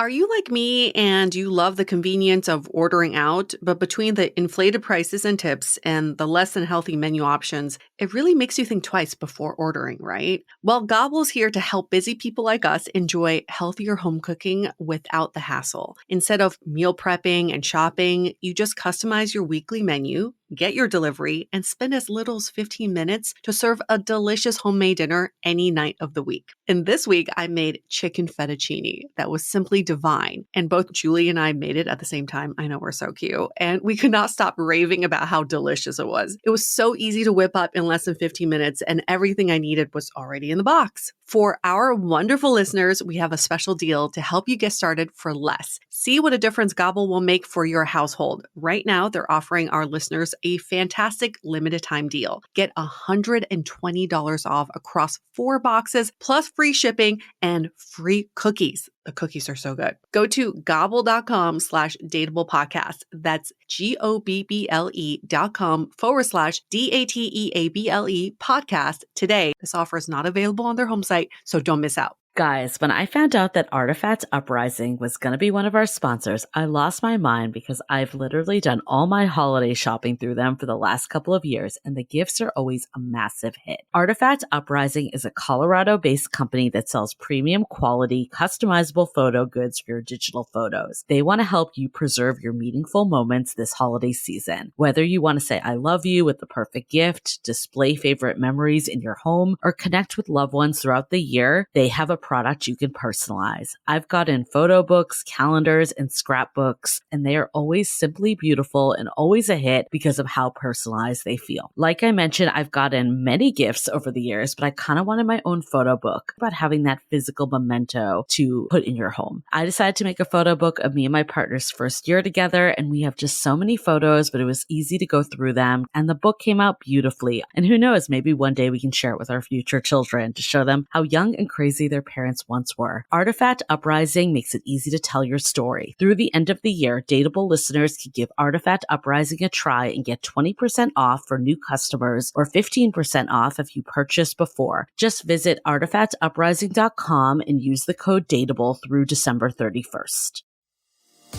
Are you like me and you love the convenience of ordering out, but between the inflated prices and tips and the less than healthy menu options, it really makes you think twice before ordering, right? Well, Gobble's here to help busy people like us enjoy healthier home cooking without the hassle. Instead of meal prepping and shopping, you just customize your weekly menu, get your delivery, and spend as little as 15 minutes to serve a delicious homemade dinner any night of the week. And this week, I made chicken fettuccine that was simply divine. And both Julie and I made it at the same time. I know we're so cute. And we could not stop raving about how delicious it was. It was so easy to whip up in less than 15 minutes, and everything I needed was already in the box. For our wonderful listeners, we have a special deal to help you get started for less. See what a difference Gobble will make for your household. Right now, they're offering our listeners a fantastic limited time deal. Get $120 off across 4 boxes, plus free shipping and free cookies. The cookies are so good. Go to gobble.com/dateable podcast. That's GOBBLE.com/DATEABLE podcast today. This offer is not available on their home site, so don't miss out. Guys, when I found out that Artifact Uprising was going to be one of our sponsors, I lost my mind because I've literally done all my holiday shopping through them for the last couple of years, and the gifts are always a massive hit. Artifact Uprising is a Colorado-based company that sells premium quality, customizable photo goods for your digital photos. They want to help you preserve your meaningful moments this holiday season. Whether you want to say I love you with the perfect gift, display favorite memories in your home, or connect with loved ones throughout the year, they have a product you can personalize. I've gotten photo books, calendars, and scrapbooks, and they are always simply beautiful and always a hit because of how personalized they feel. Like I mentioned, I've gotten many gifts over the years, but I kind of wanted my own photo book about having that physical memento to put in your home. I decided to make a photo book of me and my partner's first year together, and we have just so many photos, but it was easy to go through them, and the book came out beautifully. And who knows, maybe one day we can share it with our future children to show them how young and crazy their parents once were. Artifact Uprising makes it easy to tell your story. Through the end of the year, Dateable listeners can give Artifact Uprising a try and get 20% off for new customers or 15% off if you purchased before. Just visit artifactuprising.com and use the code Dateable through December 31st.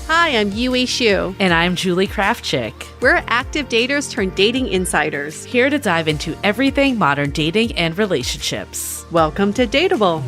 Hi, I'm Yue Shu. And I'm Julie Kraftchick. We're active daters turned dating insiders. Here to dive into everything modern dating and relationships. Welcome to Dateable.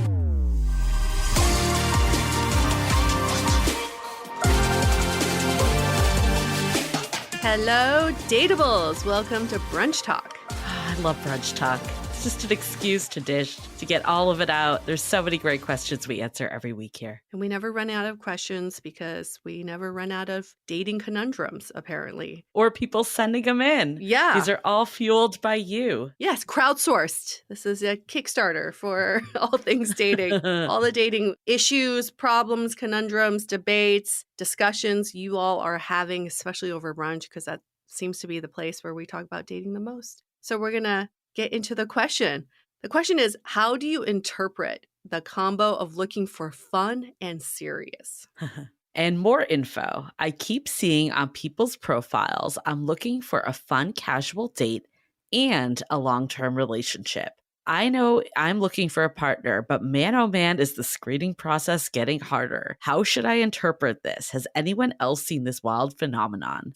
Hello, Dateables. Welcome to Brunch Talk. I love Brunch Talk. It's just an excuse to dish, to get all of it out. There's so many great questions we answer every week here. And we never run out of questions because we never run out of dating conundrums, apparently. Or people sending them in. Yeah. These are all fueled by you. Yes, crowdsourced. This is a Kickstarter for all things dating. All the dating issues, problems, conundrums, debates, discussions you all are having, especially over brunch, because that seems to be the place where we talk about dating the most. So we're going to get into the question. The question is, how do you interpret the combo of looking for fun and serious? And more info. I keep seeing on people's profiles, I'm looking for a fun, casual date and a long-term relationship. I know I'm looking for a partner, but man, oh man, is the screening process getting harder. How should I interpret this? Has anyone else seen this wild phenomenon?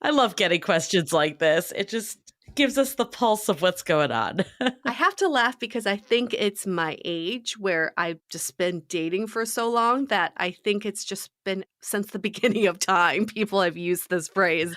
I love getting questions like this. It just gives us the pulse of what's going on. I have to laugh because I think it's my age where I've just been dating for so long that I think it's just been since the beginning of time. People have used this phrase,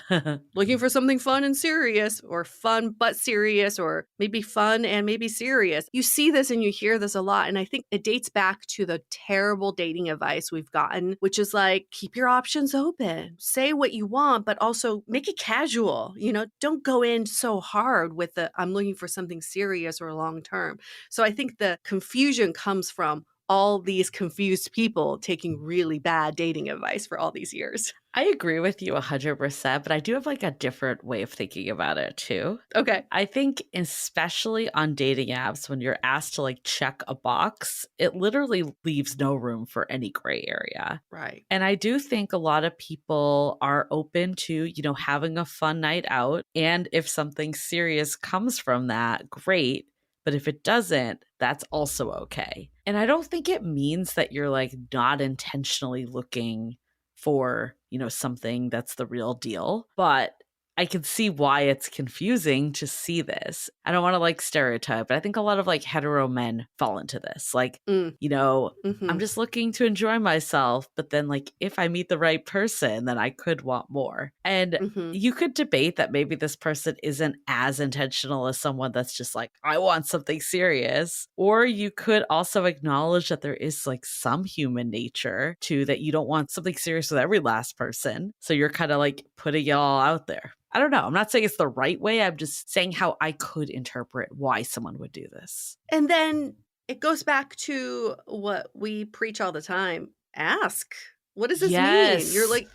looking for something fun and serious, or fun but serious, or maybe fun and maybe serious. You see this and you hear this a lot. And I think it dates back to the terrible dating advice we've gotten, which is like, keep your options open, say what you want, but also make it casual. You know, don't go in so hard with the, I'm looking for something serious or long term. So I think the confusion comes from all these confused people taking really bad dating advice for all these years. I agree with you 100%, but I do have like a different way of thinking about it too. Okay. I think especially on dating apps, when you're asked to like check a box, it literally leaves no room for any gray area. Right. And I do think a lot of people are open to, you know, having a fun night out. And if something serious comes from that, great. But if it doesn't, that's also okay. And I don't think it means that you're like not intentionally looking for, something that's the real deal. But I can see why it's confusing to see this. I don't want to like stereotype, but I think a lot of like hetero men fall into this. Like, Mm, I'm mhm, just looking to enjoy myself. But then, like, if I meet the right person, then I could want more. And mhm. you could debate that maybe this person isn't as intentional as someone that's just like, I want something serious. Or you could also acknowledge that there is like some human nature to that you don't want something serious with every last person. So you're kind of like putting it all out there. I don't know. I'm not saying it's the right way. I'm just saying how I could interpret why someone would do this. And then it goes back to what we preach all the time. Ask. What does this mean? You're Yes. like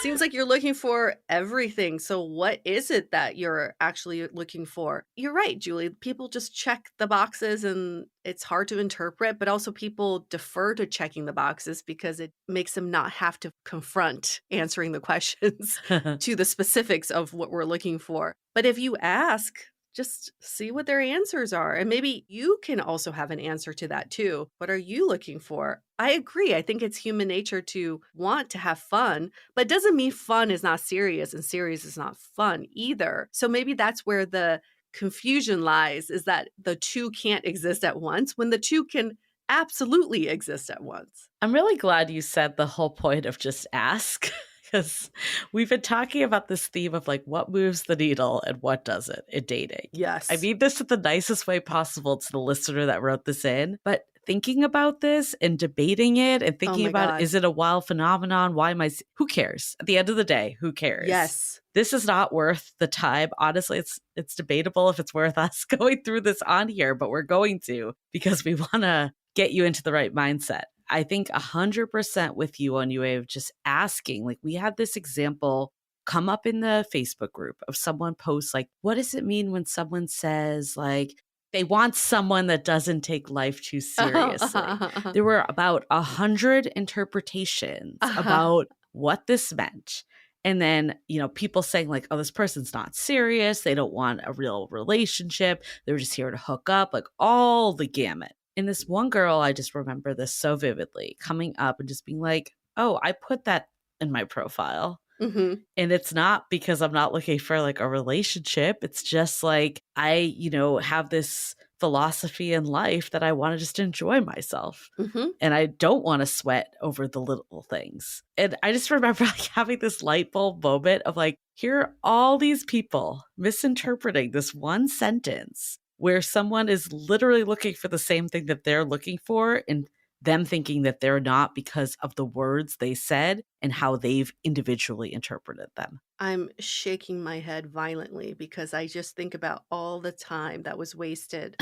seems like you're looking for everything. So what is it that you're actually looking for? You're right, Julie. People just check the boxes and it's hard to interpret, but also people defer to checking the boxes because it makes them not have to confront answering the questions to the specifics of what we're looking for. But if you ask, just see what their answers are. And maybe you can also have an answer to that too. What are you looking for? I agree. I think it's human nature to want to have fun, but it doesn't mean fun is not serious and serious is not fun either. So maybe that's where the confusion lies, is that the two can't exist at once when the two can absolutely exist at once. I'm really glad you said the whole point of just ask because we've been talking about this theme of like what moves the needle and what doesn't in dating. I Yes. mean this in the nicest way possible to the listener that wrote this in, but thinking about this and debating it and Oh thinking my about God. is it a wild phenomenon? Why am who cares? At the end of the day, who cares? Yes. This is not worth the time. Honestly, it's debatable if it's worth us going through this on here, but we're going to because we want to get you into the right mindset. I think 100% with you on UA of just asking. Like we had this example come up in the Facebook group of someone posts like, what does it mean when someone says like they want someone that doesn't take life too seriously? Uh-huh. There were about 100 interpretations Uh-huh. about what this meant. And then, people saying like, oh, this person's not serious. They don't want a real relationship. They're just here to hook up, like all the gamut. And this one girl, I just remember this so vividly coming up and just being like, oh, I put that in my profile. Mhm. And it's not because I'm not looking for like a relationship. It's just like have this philosophy in life that I want to just enjoy myself. Mhm. And I don't want to sweat over the little things. And I just remember like having this light bulb moment of like, here are all these people misinterpreting this one sentence where someone is literally looking for the same thing that they're looking for and them thinking that they're not because of the words they said and how they've individually interpreted them. I'm shaking my head violently because I just think about all the time that was wasted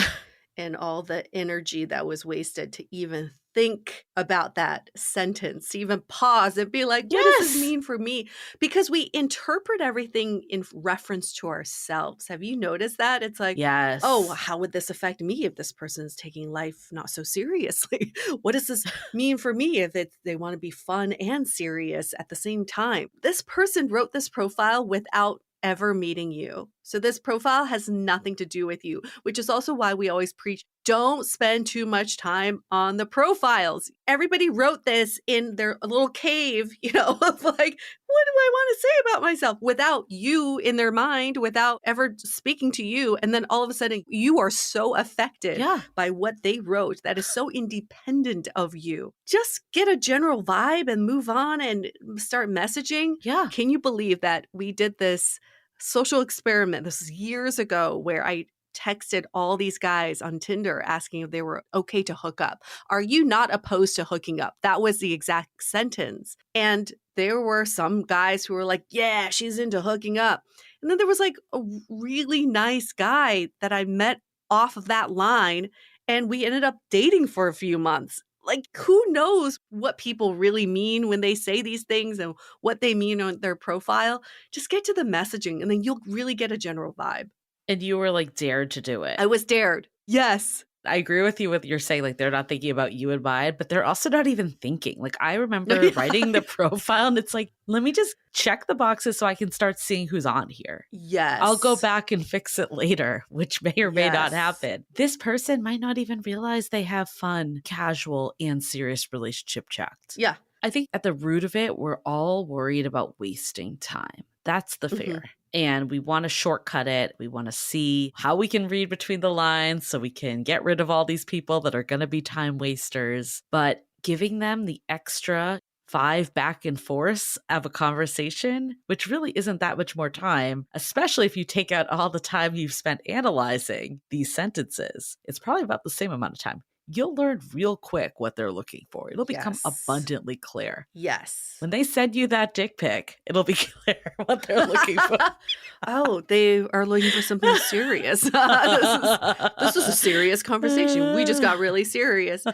and all the energy that was wasted to even think about that sentence, to even pause and be like, what does this Yes. mean for me? Because we interpret everything in reference to ourselves. Have you noticed that? It's like, oh, Yes. how would this affect me if this person is taking life not so seriously? What does this mean for me if they want to be fun and serious at the same time? This person wrote this profile without ever meeting you. So this profile has nothing to do with you, which is also why we always preach don't spend too much time on the profiles. Everybody wrote this in their little cave, of like, what do I want to say about myself without you in their mind, without ever speaking to you. And then all of a sudden, you are so affected Yeah. by what they wrote that is so independent of you. Just get a general vibe and move on and start messaging. Yeah. Can you believe that we did this social experiment? This was years ago where I texted all these guys on Tinder asking if they were okay to hook up. Are you not opposed to hooking up? That was the exact sentence. And there were some guys who were like, yeah, she's into hooking up. And then there was like a really nice guy that I met off of that line, and we ended up dating for a few months. Like, who knows what people really mean when they say these things and what they mean on their profile? Just get to the messaging and then you'll really get a general vibe. And you were like dared to do it. I was dared. Yes. I agree with you with you're saying, like, they're not thinking about you and mine, but they're also not even thinking. Like, I remember writing the profile and it's like, let me just check the boxes so I can start seeing who's on here. Yes. I'll go back and fix it later, which may or may not Yes. happen. This person might not even realize they have fun, casual, and serious relationship checked. Yeah. I think at the root of it, we're all worried about wasting time. That's the fear. And we want to shortcut it. We want to see how we can read between the lines so we can get rid of all these people that are going to be time wasters. But giving them the extra 5 back and forths of a conversation, which really isn't that much more time, especially if you take out all the time you've spent analyzing these sentences. It's probably about the same amount of time. You'll learn real quick what they're looking for. It'll become abundantly clear. Yes. When they send you that dick pic, it'll be clear what they're looking for. Oh, they are looking for something serious. This is a serious conversation. We just got really serious.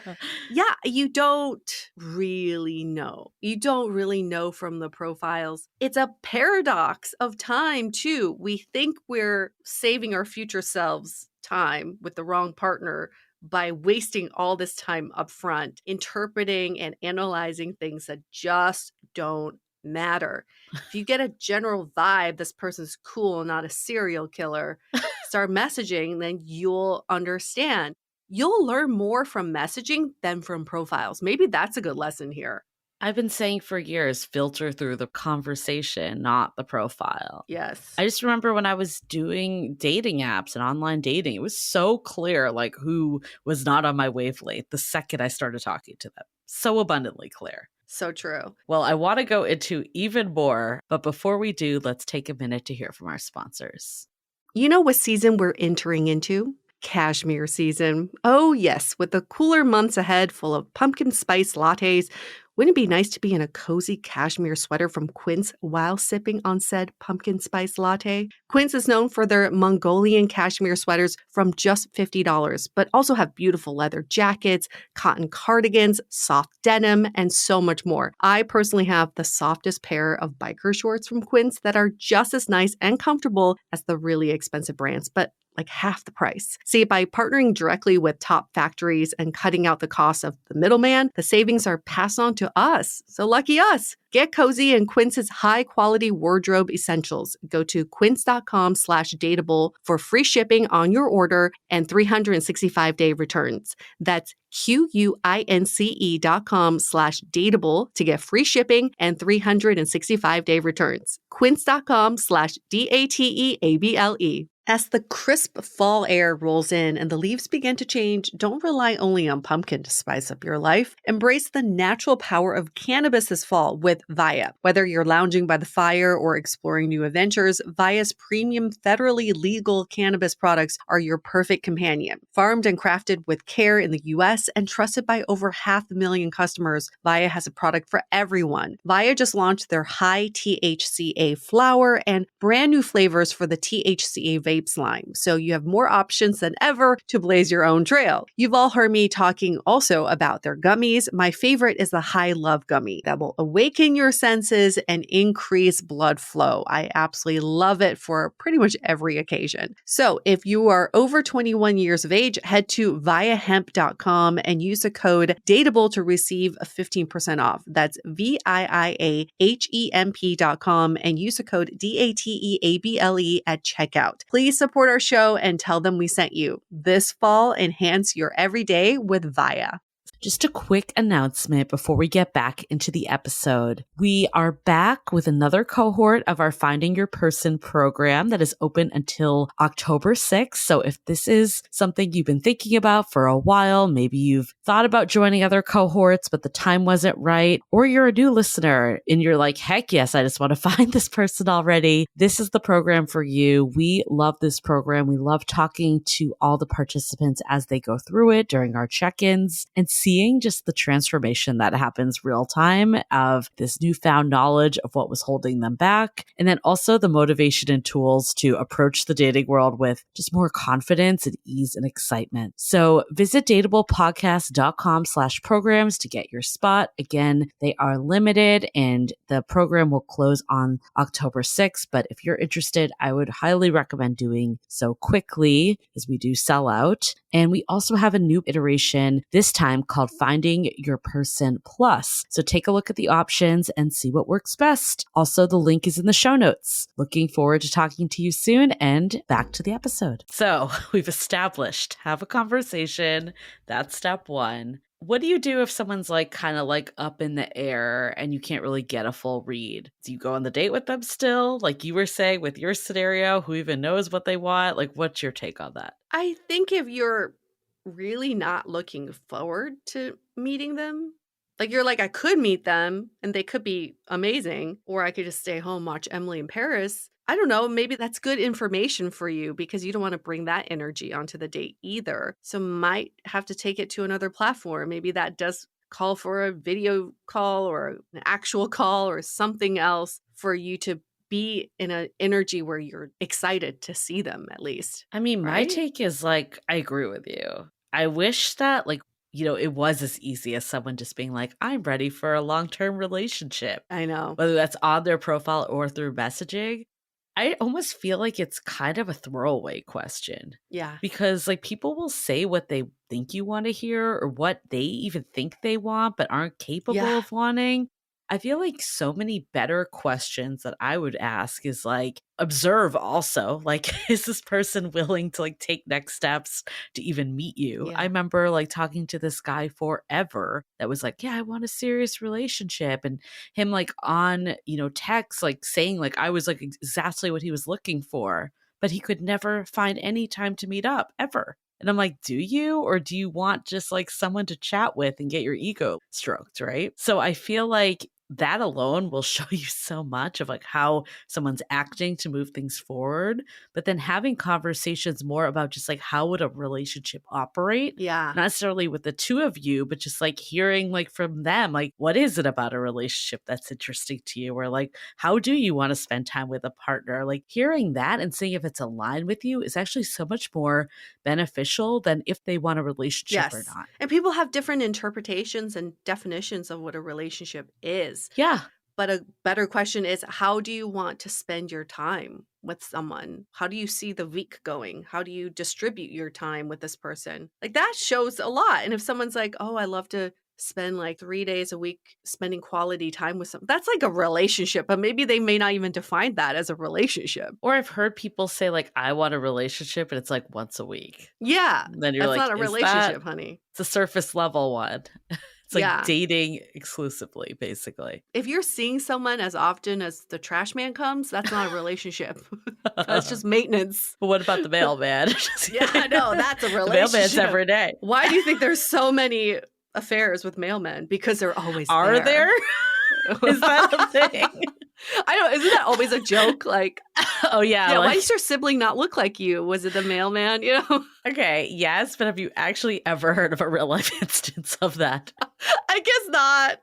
Yeah, you don't really know. You don't really know from the profiles. It's a paradox of time, too. We think we're saving our future selves time with the wrong partner by wasting all this time up front, interpreting and analyzing things that just don't matter. If you get a general vibe, this person's cool, not a serial killer, start messaging, then you'll understand. You'll learn more from messaging than from profiles. Maybe that's a good lesson here. I've been saying for years, filter through the conversation, not the profile. Yes. I just remember when I was doing dating apps and online dating, it was so clear, like, who was not on my wavelength the second I started talking to them. So abundantly clear. So true. Well, I want to go into even more, but before we do, let's take a minute to hear from our sponsors. You know what season we're entering into? Cashmere season. Oh, yes, with the cooler months ahead full of pumpkin spice lattes, wouldn't it be nice to be in a cozy cashmere sweater from Quince while sipping on said pumpkin spice latte? Quince is known for their Mongolian cashmere sweaters from just $50, but also have beautiful leather jackets, cotton cardigans, soft denim, and so much more. I personally have the softest pair of biker shorts from Quince that are just as nice and comfortable as the really expensive brands, but like half the price. See, by partnering directly with top factories and cutting out the cost of the middleman, the savings are passed on to us. So lucky us. Get cozy in Quince's high-quality wardrobe essentials. Go to quince.com/dateable for free shipping on your order and 365-day returns. That's QUINCE.com/dateable to get free shipping and 365-day returns. Quince.com/DATEABLE. As the crisp fall air rolls in and the leaves begin to change, don't rely only on pumpkin to spice up your life. Embrace the natural power of cannabis this fall with Via. Whether you're lounging by the fire or exploring new adventures, Via's premium federally legal cannabis products are your perfect companion. Farmed and crafted with care in the U.S. and trusted by over 500,000 customers, Via has a product for everyone. Via just launched their high THCA flower and brand new flavors for the THCA vape slime, so you have more options than ever to blaze your own trail. You've all heard me talking also about their gummies. My favorite is the High Love Gummy that will awaken your senses and increase blood flow. I absolutely love it for pretty much every occasion. So if you are over 21 years of age, head to viahemp.com and use the code DATEABLE to receive 15% off. That's VIIAHEMP.com and use the code DATEABLE at checkout. Please support our show and tell them we sent you. This fall, enhance your everyday with Via. Just a quick announcement before we get back into the episode. We are back with another cohort of our Finding Your Person program that is open until October 6th. So if this is something you've been thinking about for a while, maybe you've thought about joining other cohorts, but the time wasn't right, or you're a new listener and you're like, heck yes, I just want to find this person already. This is the program for you. We love this program. We love talking to all the participants as they go through it during our check-ins and see seeing just the transformation that happens real time of this newfound knowledge of what was holding them back. And then also the motivation and tools to approach the dating world with just more confidence and ease and excitement. So visit dateablepodcast.com/programs to get your spot. Again, they are limited and the program will close on October 6th. But if you're interested, I would highly recommend doing so quickly as we do sell out. And we also have a new iteration this time called Finding Your Person Plus. So take a look at the options and see what works best. Also, the link is in the show notes. Looking forward to talking to you soon, and back to the episode. So we've established, have a conversation. That's step one. What do you do if someone's like kind of like up in the air and you can't really get a full read? Do you go on the date with them still? Like you were saying with your scenario, who even knows what they want? Like, what's your take on that? I think if you're really not looking forward to meeting them, like you're like, I could meet them and they could be amazing, or I could just stay home, watch Emily in Paris. I don't know, maybe that's good information for you because you don't want to bring that energy onto the date either. So might have to take it to another platform. Maybe that does call for a video call or an actual call or something else for you to be in an energy where you're excited to see them at least. I mean, my Right? take is like, I agree with you. I wish that like, it was as easy as someone just being like, I'm ready for a long-term relationship, I know. whether that's on their profile or through messaging. I almost feel like it's kind of a throwaway question Yeah. because like people will say what they think you want to hear or what they even think they want, but aren't capable Yeah. of wanting. I feel like so many better questions that I would ask is like, observe also, like, is this person willing to like take next steps to even meet you? I Yeah. remember like talking to this guy forever that was like, yeah, I want a serious relationship. And him like on, text, like saying like I was like exactly what he was looking for, but he could never find any time to meet up ever. And I'm like, do you, or do you want just like someone to chat with and get your ego stroked? Right. So I feel like that alone will show you so much of like how someone's acting to move things forward, but then having conversations more about just like how would a relationship operate, Yeah. not necessarily with the two of you, but just like hearing like from them, like what is it about a relationship that's interesting to you, or like how do you want to spend time with a partner? Like hearing that and seeing if it's aligned with you is actually so much more beneficial than if they want a relationship or Yes. not. And people have different interpretations and definitions of what a relationship is. Yeah. But a better question is, how do you want to spend your time with someone? How do you see the week going? How do you distribute your time with this person? Like that shows a lot. And if someone's like, oh, I love to spend like 3 days a week spending quality time with someone, that's like a relationship, but maybe they may not even define that as a relationship. Or I've heard people say like, I want a relationship and it's like once a week. Yeah. Then you're That's like, not a is that relationship, honey. it's a surface level one? It's like Yeah. dating exclusively, basically. If you're seeing someone as often as the trash man comes, that's not a relationship. That's just maintenance. But what about the mailman? Yeah, I know. That's a The mailman's relationship. every day. Why do you think there's so many affairs with mailmen? Because they're always Are there? Is that a thing? I don't. Isn't that always a joke? Like, Oh, yeah. why Like, does your sibling not look like you? Was it the mailman? okay, yes, but have you actually ever heard of a real life instance of that? I guess not.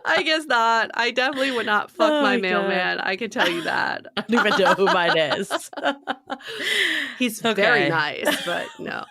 I guess not. I definitely would not fuck Oh my my God. mailman. I can tell you that. I don't even know who mine is. He's Okay. very nice, but no.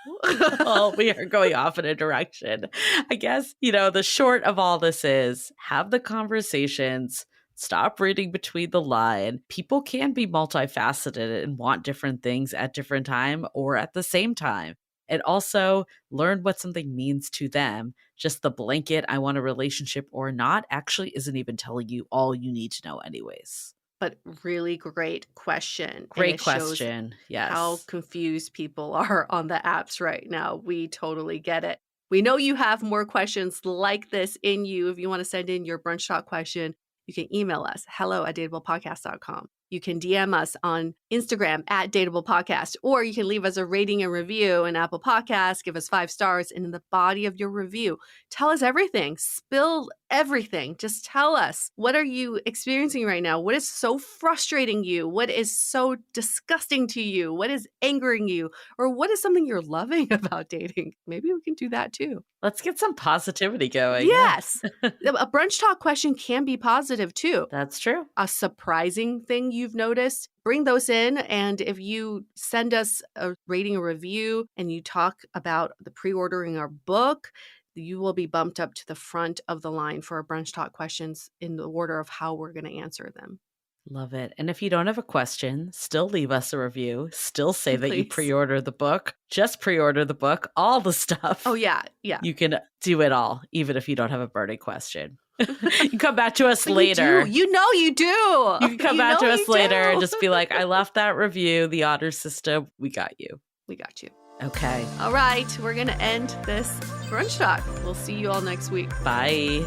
Well, we are going off in a direction. I guess, the short of all this is have the conversations, stop reading between the line. People can be multifaceted and want different things at different time or at the same time. And also learn what something means to them. Just the blanket, I want a relationship or not, actually isn't even telling you all you need to know anyways. But really great question. Great and it shows question. Yes. how confused people are on the apps right now. We totally get it. We know you have more questions like this in you. If you want to send in your brunch talk question, you can email us, hello@dateablepodcast.com. You can DM us on Instagram at Dateable Podcast, or you can leave us a rating and review in Apple Podcasts, give us 5 stars, and in the body of your review, tell us everything, spill everything. Just tell us, what are you experiencing right now? What is so frustrating you? What is so disgusting to you? What is angering you? Or what is something you're loving about dating? Maybe we can do that too. Let's get some positivity going. Yes. Yeah. A brunch talk question can be positive too. That's true. A surprising thing you've noticed, bring those in. And if you send us a rating or review and you talk about the pre-ordering our book, you will be bumped up to the front of the line for our brunch talk questions in the order of how we're going to answer them. Love it. And if you don't have a question, still leave us a review. Still say that you Please. pre-order the book. Just pre-order the book. All the stuff. Oh, yeah. Yeah. You can do it all, even if you don't have a burning question. You can come back to us But later. You know you do. You can come back to us later and do. just be like, I left that review, the honor system. We got you. We got you. Okay. All right. We're going to end this brunch talk. We'll see you all next week. Bye.